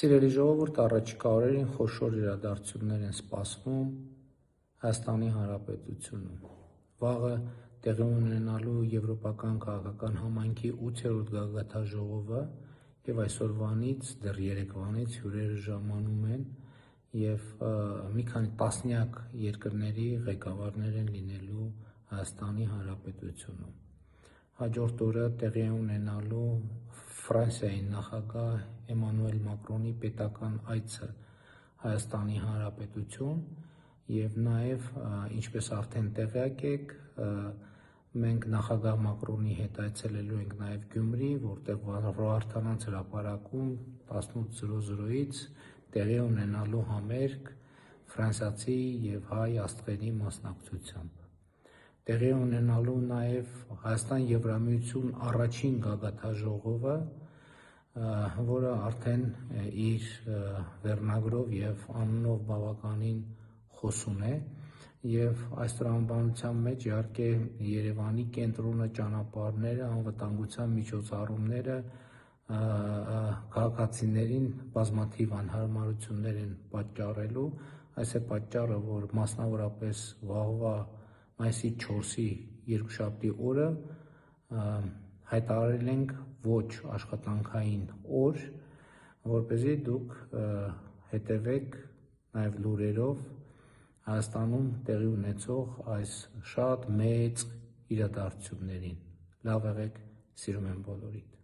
Սիրելի ժողովուրդ, առաջիկա օրերին խոշոր իրադարձություններ են սպասվում Հայաստանի Հանրապետությունում։ Վաղը տեղի ունենալու Եվրոպական քաղաքական համայնքի 8-րդ գագաթնաժողովը եւ այսօրվանից դեռ երեկվանից հյուրերը ժամանում են եւ մի քանի տասնյակ երկրների ղեկավարներ են լինելու Հայաստանի Հանրապետությունում։ Հաջորդ օրը տեղի է ունենալու Ֆրանսիայի նախագահ Էմանուել Մակրոնի պետական այցը Հայաստանի Հանրապետություն եւ նաեւ, ինչպես արդեն տեղյակ եք, մենք նախագահ Մակրոնի հետ այցելելու ենք նաեւ Գյումրի, որտեղ Վարդանանց հրապարակում 18:00-ից տեղի ունենալու համերգ ֆրանսիացի եւ հայ աստղերի մասնակցությամբ։ Տեղի ունենալու նաեւ Հայաստան-Եվրամիություն առաջին գագաթնաժողովը, որը արդեն իր վերնագրով եւ անունով բավականին խոսուն է եւ այս տրամաբանության մեջ իհարկե Երևանի կենտրոնը, ճանապարհները, անվտանգության միջոցառումները քաղաքացիներին բազմաթիվ անհարմարություններ են պատճառելու։ Այս է պատճառը, որ մասնավորապես վաղվա մայիսի 4-ի երկուշաբթի օրը հայտարարել ենք ոչ աշխատանքային օր, որպեսզի դուք հետևեք նաեւ լուրերով Հայաստանում տեղի ունեցող այս շատ մեծ իրադարձություններին։ Լավ եղեք, սիրում եմ բոլորիդ։